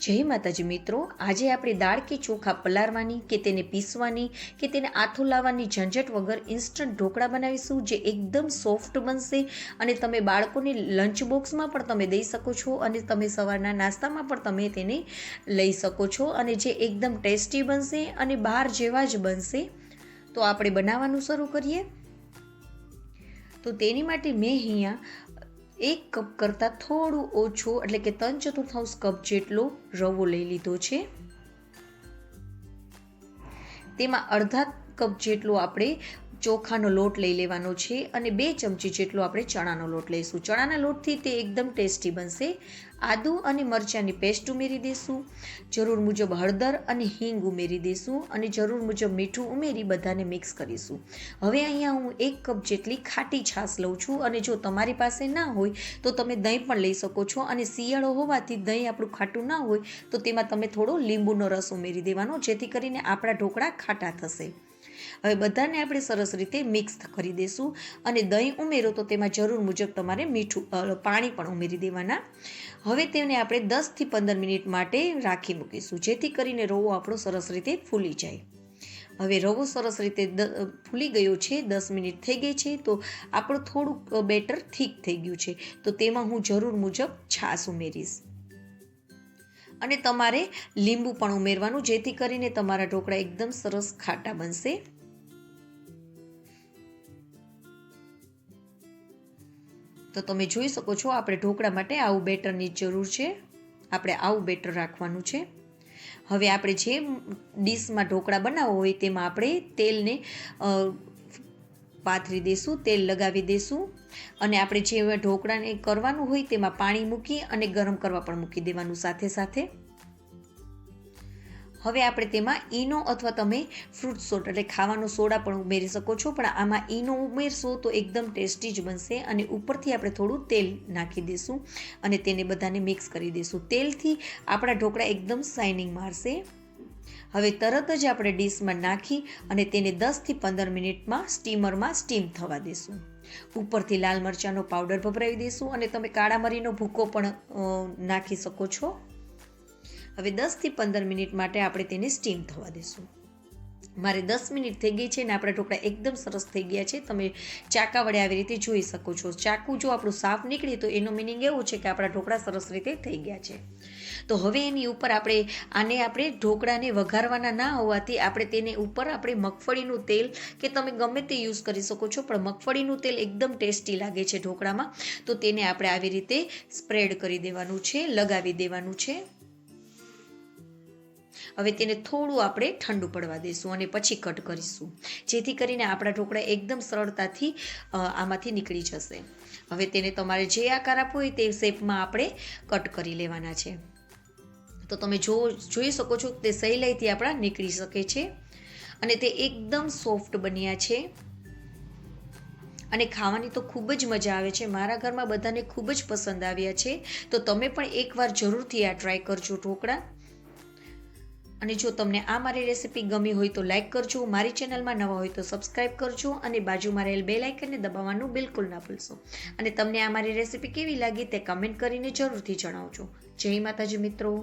જય માતાજી મિત્રો, આજે આપણે દાળ કે ચોખા પલાળવાની કે તેને પીસવાની કે તેને આથો લાવવાની ઝંઝટ વગર ઇન્સ્ટન્ટ ઢોકળા બનાવીશું, જે એકદમ સોફ્ટ બનશે અને તમે બાળકોને લંચ બોક્સમાં પણ તમે દઈ શકો છો અને તમે સવારના નાસ્તામાં પણ તમે તેને લઈ શકો છો અને જે એકદમ ટેસ્ટી બનશે અને બહાર જેવા જ બનશે. તો આપણે બનાવવાનું શરૂ કરીએ. તો તેની માટે મેં અહીંયા 1 કપ કરતાં થોડું ઓછું એટલે કે 3/4 કપ જેટલો રવો લઈ લીધો છે. તેમાં અડધા કપ જેટલો આપણે ચોખાનો લોટ લઈ લેવાનો છે અને 2 ચમચી જેટલો આપણે ચણાનો લોટ લઈશું. ચણાના લોટથી તે એકદમ ટેસ્ટી બનશે. આદુ અને મરચાંની પેસ્ટ ઉમેરી દઈશું. જરૂર મુજબ હળદર અને હિંગ ઉમેરી દઈશું અને જરૂર મુજબ મીઠું ઉમેરી બધાને મિક્સ કરીશું. હવે અહીંયા હું 1 કપ જેટલી ખાટી છાશ લઉં છું અને જો તમારી પાસે ના હોય તો તમે દહીં પણ લઈ શકો છો અને શિયાળો હોવાથી દહીં આપણું ખાટું ના હોય તો તેમાં તમે થોડો લીંબુનો રસ ઉમેરી દેવાનો, જેથી કરીને આપણા ઢોકળા ખાટા થશે. હવે બધાને આપણે સરસ રીતે મિક્સ કરી દઈશું અને દહીં ઉમેરો તો તેમાં જરૂર મુજબ તમારે પાણી પણ ઉમેરી દેવાના. હવે તેને આપણે 10થી 15 મિનિટ માટે રાખી મૂકીશું, જેથી કરીને રવો આપણો સરસ રીતે ફૂલી જાય. હવે રવો સરસ રીતે ફૂલી ગયો છે, 10 મિનિટ થઈ ગઈ છે, તો આપણું થોડુંક બેટર થીક થઈ ગયું છે. તો તેમાં હું જરૂર મુજબ છાશ ઉમેરીશ અને તમારે લીંબુ પણ ઉમેરવાનું, જેથી કરીને તમારા ઢોકળા એકદમ સરસ ખાટા બનશે. તો તમે જોઈ શકો છો આપણે ઢોકળા માટે આવું બેટરની જરૂર છે. આપણે આવું બેટર રાખવાનું છે. હવે આપણે જે ડીશમાં ઢોકળા બનાવવો હોય તેમાં આપણે તેલને પાથરી દઈશું, તેલ લગાવી દઈશું અને આપણે જે ઢોકળાને કરવાનું હોય તેમાં પાણી મૂકી અને ગરમ કરવા પણ મૂકી દેવાનું સાથે સાથે. હવે આપણે તેમાં ઈનો અથવા તમે ફ્રૂટ સોલ્ટ એટલે ખાવાનો સોડા પણ ઉમેરી શકો છો, પણ આમાં ઈનો ઉમેરશો તો એકદમ ટેસ્ટી જ બનશે. અને ઉપરથી આપણે થોડું તેલ નાખી દઈશું અને તેને બધાને મિક્સ કરી દઈશું. તેલથી આપણા ઢોકળા એકદમ શાઇનિંગ મારશે. હવે તરત જ આપણે ડીશમાં નાખી અને તેને 10થી 15 મિનિટમાં સ્ટીમરમાં સ્ટીમ થવા દઈશું. ઉપરથી લાલ મરચાંનો પાવડર ભભરાવી દઈશું અને તમે કાળા મરીનો ભૂકો પણ નાખી શકો છો. હવે 10થી 15 મિનિટ માટે આપણે તેને સ્ટીમ થવા દઈશું. મારે 10 મિનિટ થઈ ગઈ છે અને આપણા ઢોકળા એકદમ સરસ થઈ ગયા છે. તમે ચાકા વડે આવી રીતે જોઈ શકો છો. ચાકુ જો આપણું સાફ નીકળે તો એનો મિનિંગ એવું છે કે આપણા ઢોકળા સરસ રીતે થઈ ગયા છે. તો હવે એની ઉપર આપણે ઢોકળાને વઘારવાના ના હોવાથી આપણે તેને ઉપર આપણે મગફળીનું તેલ કે તમે ગમે તે યુઝ કરી શકો છો, પણ મગફળીનું તેલ એકદમ ટેસ્ટી લાગે છે ઢોકળામાં. તો તેને આપણે આવી રીતે સ્પ્રેડ કરી દેવાનું છે, લગાવી દેવાનું છે. હવે તેને થોડું આપણે ઠંડુ પડવા દઈશું અને પછી કટ કરીશું, જેથી કરીને આપણા ઢોકળા એકદમ સરળતાથી આમાંથી નીકળી જશે. હવે તેને તમારે જે આકાર આપવો હોય તે શેપમાં આપણે કટ કરી લેવાના છે. તો તમે જોઈ શકો છો તે સહેલાઈથી આપણા નીકળી શકે છે અને તે એકદમ સોફ્ટ બન્યા છે અને ખાવાની તો ખૂબ જ મજા આવે છે. મારા ઘરમાં બધાને ખૂબ જ પસંદ આવ્યા છે. તો તમે પણ એકવાર જરૂરથી આ ટ્રાય કરજો ઢોકળા. અને જો તમને આ મારી રેસીપી ગમી હોય તો લાઈક કરજો, મારી ચેનલમાં નવા હોય તો સબસ્ક્રાઈબ કરજો અને બાજુમાં રહેલ બેલ આઇકનને દબાવવાનું બિલકુલ ના ભૂલશો. અને તમને આ મારી રેસીપી કેવી લાગી તે કમેન્ટ કરીને જરૂરથી જણાવજો. જય માતાજી મિત્રો.